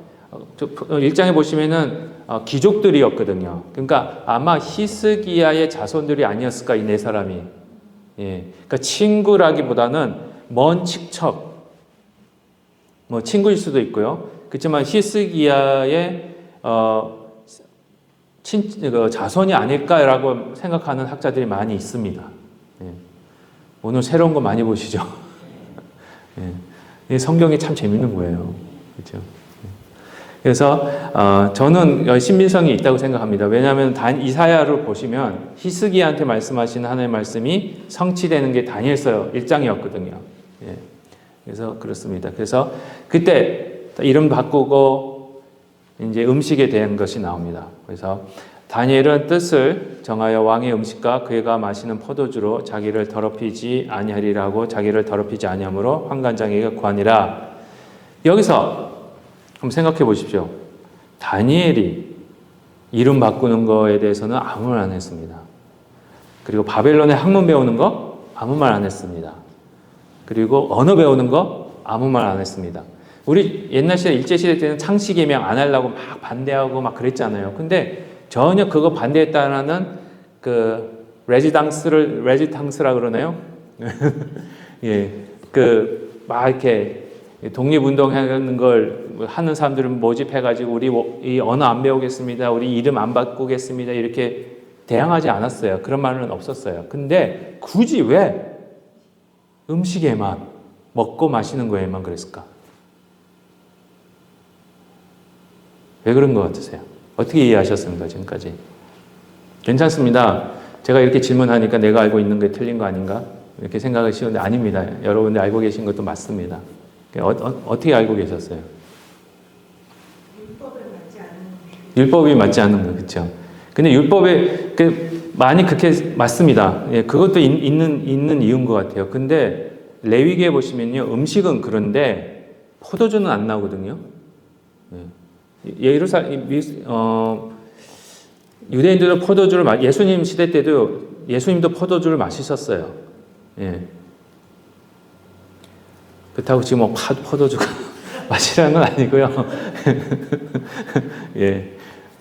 1장에 보시면은 귀족들이었거든요. 그러니까 아마 히스기야의 자손들이 아니었을까, 이 네 사람이. 예. 그러니까 친구라기보다는 먼 친척, 뭐 친구일 수도 있고요. 그렇지만 히스기야의 자손이 아닐까라고 생각하는 학자들이 많이 있습니다. 예. 오늘 새로운 거 많이 보시죠. 예. 성경이 참 재밌는 거예요. 그렇죠? 그래서 저는 신빙성이 있다고 생각합니다. 왜냐하면 이사야를 보시면 히스기야한테 말씀하시는 하나님의 말씀이 성취되는 게 다니엘서 1장이었거든요. 예. 그래서 그렇습니다. 그래서 그때 이름 바꾸고 이제 음식에 대한 것이 나옵니다. 그래서 다니엘은 뜻을 정하여 왕의 음식과 그가 마시는 포도주로 자기를 더럽히지 아니하리라고 자기를 더럽히지 아니하므로 환관장에게 구하니라. 여기서 한번 생각해 보십시오. 다니엘이 이름 바꾸는 거에 대해서는 아무 말 안 했습니다. 그리고 바벨론의 학문 배우는 거 아무 말 안 했습니다. 그리고 언어 배우는 거 아무 말 안 했습니다. 우리 옛날 시대 일제시대 때는 창씨개명 안 하려고 막 반대하고 막 그랬잖아요. 근데 전혀 그거 반대했다는 그 레지탕스라 그러나요? 예, 그 막 이렇게 독립운동하는 걸 하는 사람들은 모집해가지고 우리 이 언어 안 배우겠습니다. 우리 이름 안 바꾸겠습니다. 이렇게 대항하지 않았어요. 그런 말은 없었어요. 근데 굳이 왜 음식에만 먹고 마시는 거에만 그랬을까? 왜 그런 것 같으세요? 어떻게 이해하셨습니까? 지금까지? 괜찮습니다. 제가 이렇게 질문하니까 내가 알고 있는 게 틀린 거 아닌가? 이렇게 생각을 쉬운데 아닙니다. 여러분들 알고 계신 것도 맞습니다. 어떻게 알고 계셨어요? 율법이 맞지 않는 거, 그렇죠? 근데 율법에 많이 그렇게 맞습니다. 예, 그것도 있는 이유인 것 같아요. 근데 레위기에 보시면요, 음식은 그런데 포도주는 안 나오거든요. 유대인들도 포도주를 예수님 시대 때도 예수님도 포도주를 마시셨어요. 예. 그렇다고 지금 뭐 포도주가 마시라는 건 아니고요. 예.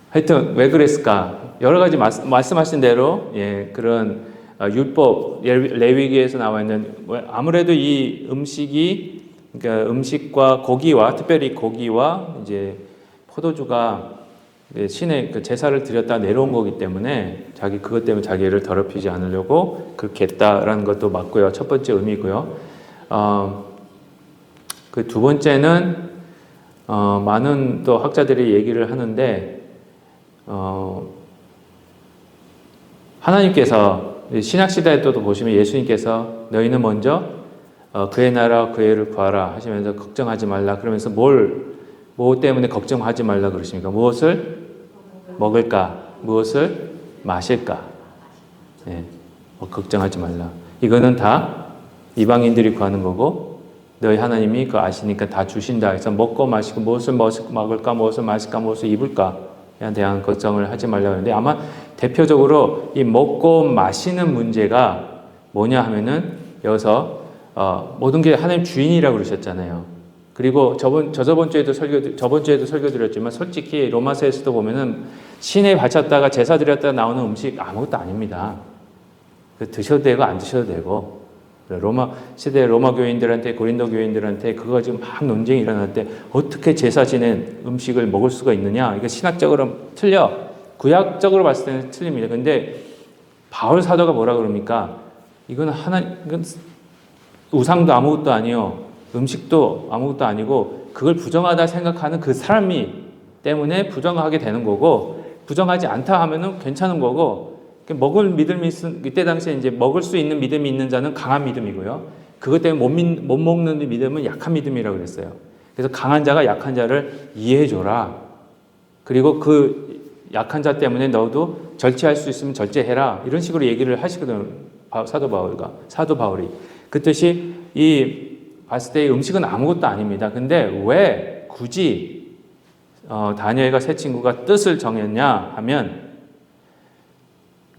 하여튼 왜 그랬을까? 여러 가지 말씀하신 대로 예, 그런 율법 레위기에서 나와 있는 아무래도 이 음식이 그러니까 음식과 고기와 특별히 고기와 이제 포도주가 신의 그 제사를 드렸다 내려온 거기 때문에 그것 때문에 자기를 더럽히지 않으려고 그렇게 했다라는 것도 맞고요. 첫 번째 의미고요. 그 두 번째는 많은 또 학자들이 얘기를 하는데 하나님께서 신약 시대에 또 보시면 예수님께서 너희는 먼저 그의 나라 그의 의를 구하라 하시면서 걱정하지 말라 그러면서 뭐 때문에 걱정하지 말라 그러십니까? 무엇을 먹을까? 무엇을 마실까? 예, 걱정하지 말라. 이거는 다 이방인들이 구하는 거고 너희 하나님이 그거 아시니까 다 주신다. 그래서 먹고 마시고 무엇을 먹을까? 무엇을 마실까? 무엇을 입을까?에 대한 걱정을 하지 말라고 하는데 아마 대표적으로 이 먹고 마시는 문제가 뭐냐 하면은 여기서 모든 게 하나님 주인이라고 그러셨잖아요. 그리고 저번 주에도 설교 드렸지만 솔직히 로마서에서도 보면은 신에 바쳤다가 제사 드렸다가 나오는 음식 아무것도 아닙니다. 드셔도 되고 안 드셔도 되고 로마 시대 로마 교인들한테 고린도 교인들한테 그거 지금 막 논쟁이 일어날 때 어떻게 제사 지낸 음식을 먹을 수가 있느냐? 이거 신학적으로 틀려. 구약적으로 봤을 때는 틀립니다. 근데 바울 사도가 뭐라 그럽니까? 이건 우상도 아무것도 아니요. 음식도 아무것도 아니고 그걸 부정하다 생각하는 그 사람이 때문에 부정하게 되는 거고 부정하지 않다 하면은 괜찮은 거고 먹을 믿음이 이때 당시에 이제 먹을 수 있는 믿음이 있는 자는 강한 믿음이고요. 그것 때문에 못 먹는 믿음은 약한 믿음이라고 그랬어요. 그래서 강한 자가 약한 자를 이해해 줘라. 그리고 그 약한 자 때문에 너도 절제할 수 있으면 절제해라. 이런 식으로 얘기를 하시거든요. 사도 바울이. 그 뜻이 봤을 때 음식은 아무것도 아닙니다. 근데 왜 굳이 다니엘과 세 친구가 뜻을 정했냐 하면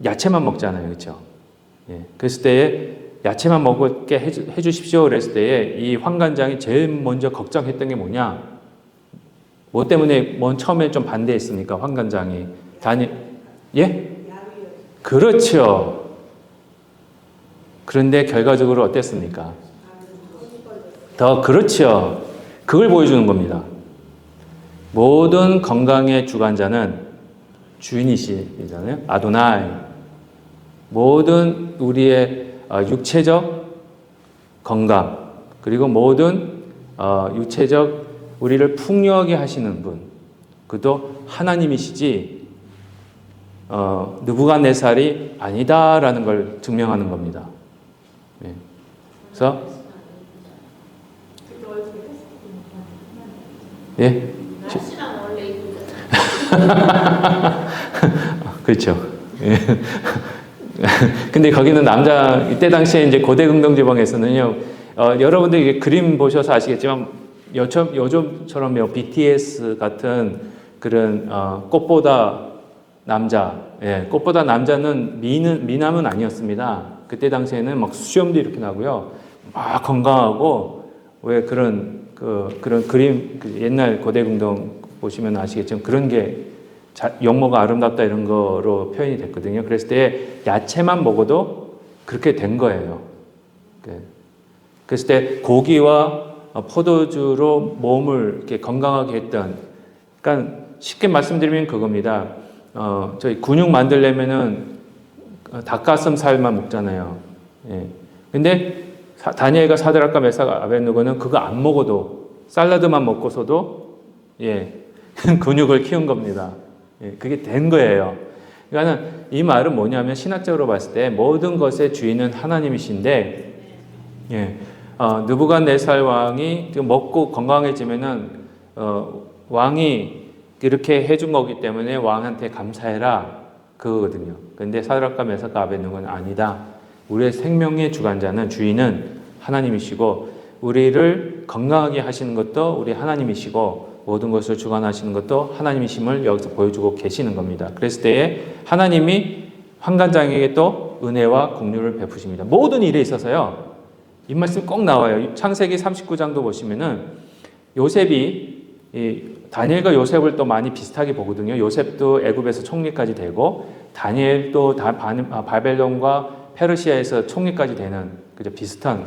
야채만 먹잖아요. 그렇죠? 예. 그랬을 때에 야채만 먹게 해주십시오. 그랬을 때에 이 환관장이 제일 먼저 걱정했던 게 뭐냐? 뭐 때문에 처음에 좀 반대했습니까? 환관장이. 예? 그렇죠. 그런데 결과적으로 어땠습니까? 그렇죠. 그걸 보여주는 겁니다. 모든 건강의 주관자는 주인이시잖아요. 아도나이. 모든 우리의 육체적 건강 그리고 모든 육체적 우리를 풍요하게 하시는 분 그도 하나님이시지 느부갓네살이 아니다라는 걸 증명하는 겁니다. 네. 그래서 예? 그렇죠. 예. 근데 거기는 이때 당시에 이제 고대 긍정지방에서는요, 여러분들 그림 보셔서 아시겠지만, 요즘처럼 BTS 같은 그런 꽃보다 남자, 꽃보다 남자는 미남은 아니었습니다. 그때 당시에는 막 수염도 이렇게 나고요, 막 건강하고 왜 그런 그림 옛날 고대 궁동 보시면 아시겠지만 그런 게 용모가 아름답다 이런 거로 표현이 됐거든요. 그랬을 때 야채만 먹어도 그렇게 된 거예요. 그랬을 때 고기와 포도주로 몸을 이렇게 건강하게 했던, 그러니까 쉽게 말씀드리면 그겁니다. 저희 근육 만들려면은 닭가슴살만 먹잖아요. 근데 다니엘과 사드락과 메삭 아벳느고는 그거 안 먹어도 샐러드만 먹고서도 근육을 키운 겁니다. 그게 된 거예요. 그러니까 이 말은 뭐냐면 신학적으로 봤을 때 모든 것의 주인은 하나님이신데, 느부갓네살 왕이 먹고 건강해지면은 왕이 이렇게 해준 거기 때문에 왕한테 감사해라 그거거든요. 근데 사드락과 메삭과 아벳느고는 아니다. 우리의 생명의 주관자는 주인은 하나님이시고 우리를 건강하게 하시는 것도 우리 하나님이시고 모든 것을 주관하시는 것도 하나님이심을 여기서 보여주고 계시는 겁니다. 그랬을 때에 하나님이 환관장에게 또 은혜와 긍휼을 베푸십니다. 모든 일에 있어서요. 이 말씀 꼭 나와요. 창세기 39장도 보시면은 요셉이 다니엘과 요셉을 또 많이 비슷하게 보거든요. 요셉도 애굽에서 총리까지 되고 다니엘도 바벨론과 페르시아에서 총리까지 되는 그저 비슷한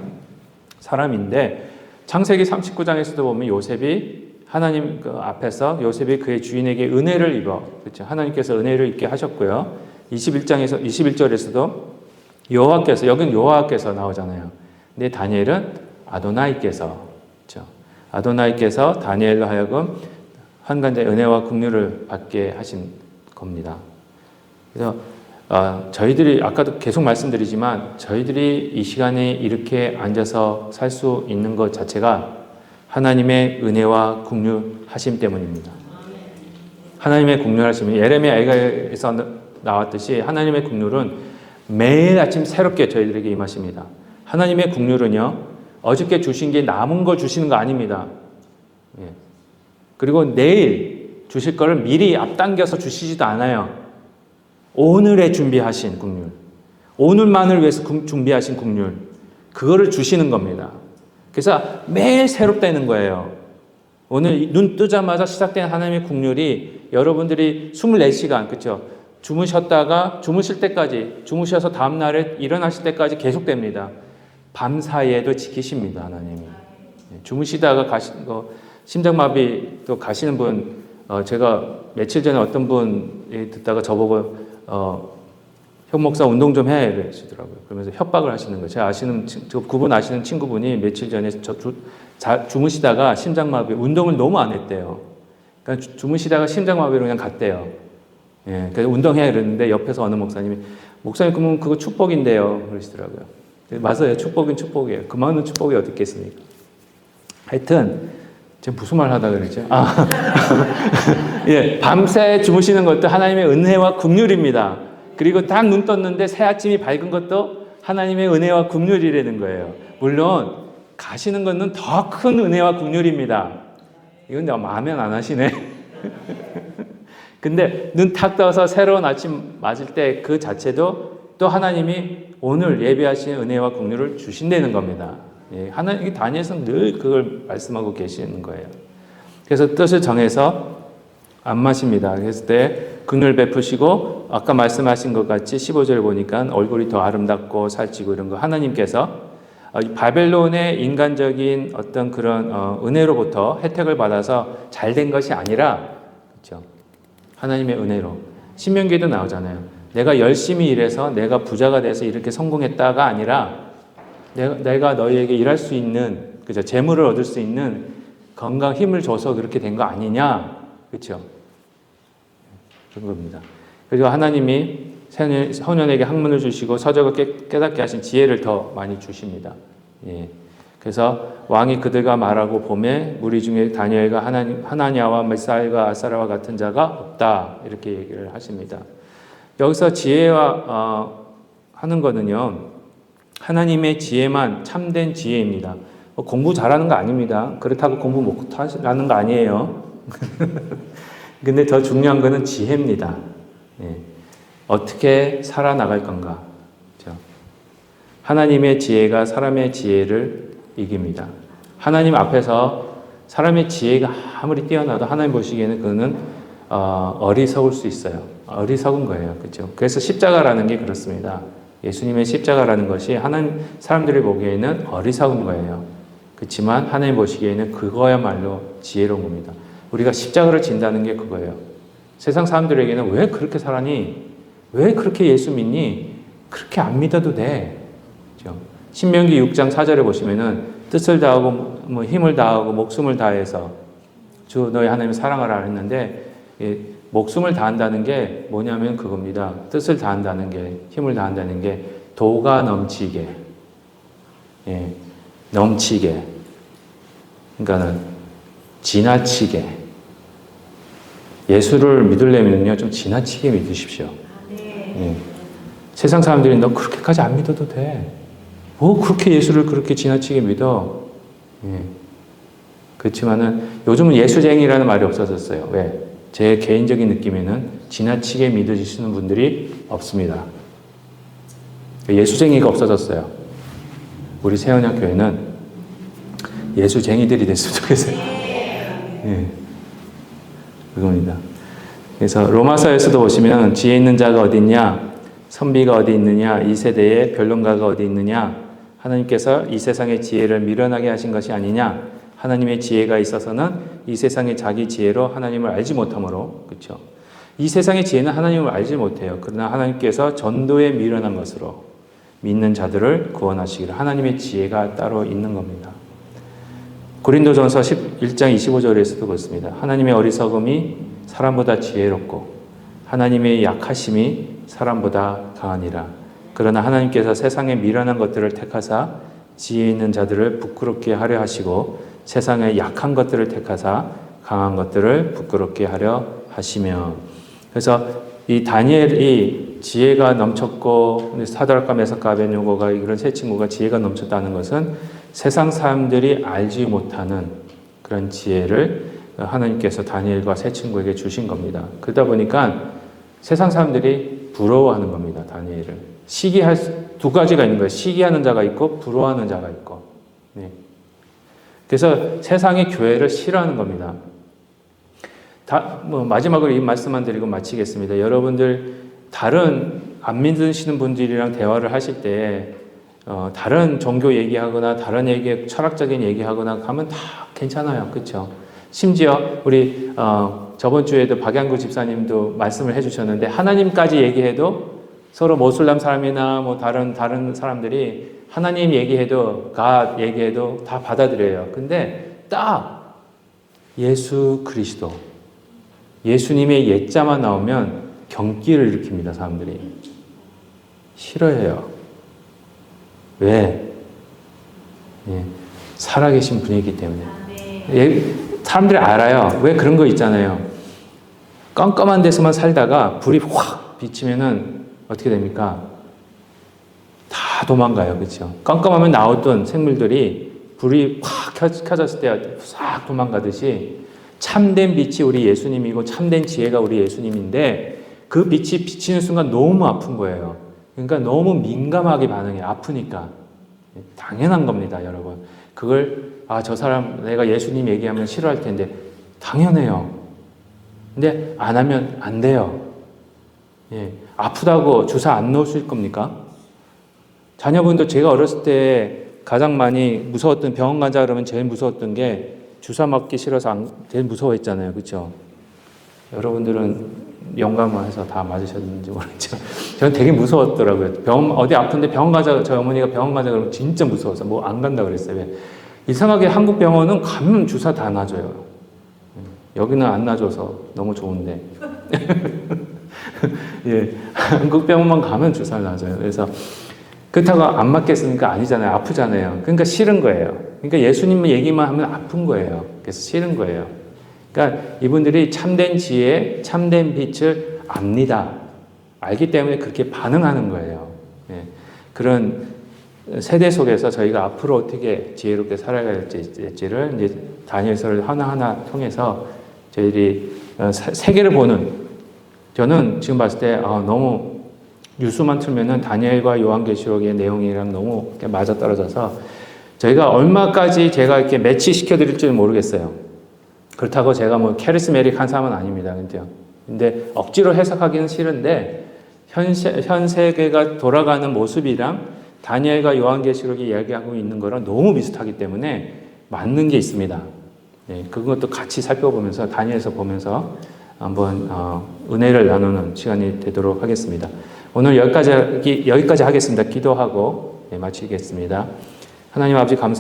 사람인데, 창세기 39장에서도 보면 요셉이 하나님 앞에서 요셉이 그의 주인에게 은혜를 입어, 그렇죠? 하나님께서 은혜를 입게 하셨고요. 21절에서도 여호와께서, 여기는 여호와께서 나오잖아요. 근데 다니엘은 아도나이께서, 그렇죠? 아도나이께서 다니엘로 하여금 환관자의 은혜와 긍휼을 받게 하신 겁니다. 그래서 저희들이 아까도 계속 말씀드리지만 저희들이 이 시간에 이렇게 앉아서 살 수 있는 것 자체가 하나님의 은혜와 긍휼하심 때문입니다. 하나님의 긍휼하심이 예레미야에서 나왔듯이 하나님의 긍휼은 매일 아침 새롭게 저희들에게 임하십니다. 하나님의 긍휼은요, 어저께 주신 게 남은 걸 주시는 거 아닙니다. 그리고 내일 주실 거를 미리 앞당겨서 주시지도 않아요. 오늘에 준비하신 긍휼, 오늘만을 위해서 준비하신 긍휼, 그거를 주시는 겁니다. 그래서 매일 새롭다는 거예요. 오늘 눈 뜨자마자 시작된 하나님의 긍휼이 여러분들이 24시간, 그렇죠? 주무실 때까지, 주무셔서 다음날에 일어나실 때까지 계속됩니다. 밤 사이에도 지키십니다, 하나님이. 주무시다가 심장마비 또 가시는 분, 제가 며칠 전에 어떤 분이 듣다가 저보고 형 목사 운동 좀 해 이러시더라고요. 그러면서 협박을 하시는 거예요. 제가 그분 아시는 친구분이 며칠 전에 주무시다가 심장마비, 운동을 너무 안 했대요. 그러니까 주무시다가 심장마비로 그냥 갔대요. 그래서 운동해 그랬는데 옆에서 어느 목사님이, 목사님 그러면 그거 축복인데요 그러시더라고요. 맞아요, 축복은 축복이에요. 그 많은 축복이 어디 있겠습니까? 하여튼 지금 무슨 말 하다 그랬죠? 밤새 주무시는 것도 하나님의 은혜와 긍휼입니다. 그리고 딱 눈 떴는데 새 아침이 밝은 것도 하나님의 은혜와 긍휼이라는 거예요. 물론 가시는 것은 더 큰 은혜와 긍휼입니다. 이건 내가 마음에 안 하시네. 근데 눈 탁 떠서 새로운 아침 맞을 때 그 자체도 또 하나님이 오늘 예배하신 은혜와 긍휼을 주신다는 겁니다. 하나님, 다니엘서는 늘 그걸 말씀하고 계시는 거예요. 그래서 뜻을 정해서 안 마십니다. 그랬을 때 긍휼 베푸시고, 아까 말씀하신 것 같이 15절 보니까 얼굴이 더 아름답고 살찌고 이런 거, 하나님께서 바벨론의 인간적인 어떤 그런 은혜로부터 혜택을 받아서 잘된 것이 아니라, 그렇죠? 하나님의 은혜로. 신명기에도 나오잖아요. 내가 열심히 일해서 내가 부자가 돼서 이렇게 성공했다가 아니라 내가 너희에게 일할 수 있는, 그죠? 재물을 얻을 수 있는 건강, 힘을 줘서 그렇게 된 거 아니냐, 그렇죠? 그런 겁니다. 그리고 하나님이 소년에게 학문을 주시고 서적을 깨닫게 하신 지혜를 더 많이 주십니다. 그래서 왕이 그들과 말하고 보매 무리 중에 다니엘과 하나냐와 미사엘과 아사랴와 같은 자가 없다, 이렇게 얘기를 하십니다. 여기서 지혜와 하는 거는요, 하나님의 지혜만 참된 지혜입니다. 공부 잘하는 거 아닙니다. 그렇다고 공부 못하는 거 아니에요. 근데 더 중요한 거는 지혜입니다. 예. 어떻게 살아나갈 건가. 그렇죠? 하나님의 지혜가 사람의 지혜를 이깁니다. 하나님 앞에서 사람의 지혜가 아무리 뛰어나도 하나님 보시기에는 그거는 어리석을 수 있어요. 어리석은 거예요. 그렇죠? 그래서 십자가라는 게 그렇습니다. 예수님의 십자가라는 것이 하나님 사람들이 보기에는 어리석은 거예요. 그렇지만 하나님 보시기에는 그거야말로 지혜로운 겁니다. 우리가 십자가를 진다는 게 그거예요. 세상 사람들에게는 왜 그렇게 살아니? 왜 그렇게 예수 믿니? 그렇게 안 믿어도 돼. 그렇죠? 신명기 6장 4절에 보시면은 뜻을 다하고 힘을 다하고 목숨을 다해서 주 너희 하나님을 사랑하라 했는데 목숨을 다한다는 게 뭐냐면 그겁니다. 뜻을 다한다는 게 힘을 다한다는 게 도가 넘치게 넘치게 그러니까는 지나치게 예수를 믿으려면요 좀 지나치게 믿으십시오. 세상 사람들이 너 그렇게까지 안 믿어도 돼. 뭐 그렇게 예수를 그렇게 지나치게 믿어? 그렇지만은 요즘은 예수쟁이라는 말이 없어졌어요. 왜? 제 개인적인 느낌에는 지나치게 믿으시는 분들이 없습니다. 예수쟁이가 없어졌어요. 우리 세원양 교회는 예수쟁이들이 됐으면 좋겠어요. 그겁니다. 그래서 로마서에서도 보시면 지혜 있는 자가 어디 있냐? 선비가 어디 있느냐? 이 세대에 변론가가 어디 있느냐? 하나님께서 이 세상의 지혜를 미련하게 하신 것이 아니냐? 하나님의 지혜가 있어서는 이 세상의 자기 지혜로 하나님을 알지 못하므로, 그렇죠? 이 세상의 지혜는 하나님을 알지 못해요. 그러나 하나님께서 전도에 미련한 것으로 믿는 자들을 구원하시기를 하나님의 지혜가 따로 있는 겁니다. 고린도전서 11장 25절에서도 그렇습니다. 하나님의 어리석음이 사람보다 지혜롭고 하나님의 약하심이 사람보다 강하니라. 그러나 하나님께서 세상에 미련한 것들을 택하사 지혜 있는 자들을 부끄럽게 하려 하시고 세상의 약한 것들을 택하사 강한 것들을 부끄럽게 하려 하시며. 그래서 이 다니엘이 지혜가 넘쳤고 사드락과 메삭과 아벳느고가 이런 세 친구가 지혜가 넘쳤다는 것은 세상 사람들이 알지 못하는 그런 지혜를 하나님께서 다니엘과 세 친구에게 주신 겁니다. 그러다 보니까 세상 사람들이 부러워하는 겁니다. 다니엘을. 두 가지가 있는 거예요. 시기하는 자가 있고 부러워하는 자가 있고. 그래서 세상의 교회를 싫어하는 겁니다. 마지막으로 이 말씀만 드리고 마치겠습니다. 여러분들 다른 안 믿으시는 분들이랑 대화를 하실 때 다른 종교 얘기하거나 다른 철학적인 얘기하거나 하면 다 괜찮아요. 그렇죠? 심지어 우리 저번 주에도 박양구 집사님도 말씀을 해주셨는데 하나님까지 얘기해도 서로 모슬람 사람이나 다른 사람들이 하나님 얘기해도 갓 얘기해도 다 받아들여요. 근데 딱 예수 그리스도 예수님의 옛자만 나오면 경기를 일으킵니다. 사람들이 싫어해요. 왜? 살아계신 분이기 때문에. 사람들이 알아요. 왜 그런 거 있잖아요. 깜깜한 데서만 살다가 불이 확 비치면은 어떻게 됩니까? 다 도망가요. 그렇죠? 깜깜하면 나왔던 생물들이 불이 확 켜졌을 때 싹 도망가듯이 참된 빛이 우리 예수님이고 참된 지혜가 우리 예수님인데 그 빛이 비치는 순간 너무 아픈 거예요. 그러니까 너무 민감하게 반응해요. 아프니까. 당연한 겁니다, 여러분. 그걸 저 사람 내가 예수님 얘기하면 싫어할 텐데 당연해요. 근데 안 하면 안 돼요. 아프다고 주사 안 놓으실 겁니까? 자녀분도 제가 어렸을 때 가장 많이 무서웠던 병원 가자 그러면 제일 무서웠던 게 주사 맞기 싫어서 제일 무서워했잖아요. 그렇죠? 여러분들은 영감해서 다 맞으셨는지 모르겠죠. 저는 되게 무서웠더라고요. 어디 아픈데 병원 가자, 저희 어머니가 병원 가자 그러면 진짜 무서워서 안 간다 그랬어요. 왜? 이상하게 한국 병원은 가면 주사 다 놔줘요. 여기는 안 놔줘서 너무 좋은데. 한국 병원만 가면 주사를 놔줘요. 그래서 그렇다고 안 맞겠습니까? 아니잖아요. 아프잖아요. 그러니까 싫은 거예요. 그러니까 예수님 얘기만 하면 아픈 거예요. 그래서 싫은 거예요. 그러니까 이분들이 참된 지혜, 참된 빛을 압니다. 알기 때문에 그렇게 반응하는 거예요. 그런 세대 속에서 저희가 앞으로 어떻게 지혜롭게 살아가야 될지를 이제 다니엘서를 하나하나 통해서 저희들이 세계를 보는, 저는 지금 봤을 때 너무 뉴스만 틀면은 다니엘과 요한계시록의 내용이랑 너무 맞아떨어져서 저희가 얼마까지 제가 이렇게 매치시켜 드릴지는 모르겠어요. 그렇다고 제가 뭐 캐리스메릭한 사람은 아닙니다. 근데 억지로 해석하기는 싫은데 현 세계가 돌아가는 모습이랑 다니엘과 요한계시록이 이야기하고 있는 거랑 너무 비슷하기 때문에 맞는 게 있습니다. 네, 그것도 같이 살펴보면서 다니엘서 보면서 한번 은혜를 나누는 시간이 되도록 하겠습니다. 오늘 여기까지 하겠습니다. 기도하고 마치겠습니다. 하나님 아버지 감사합니다.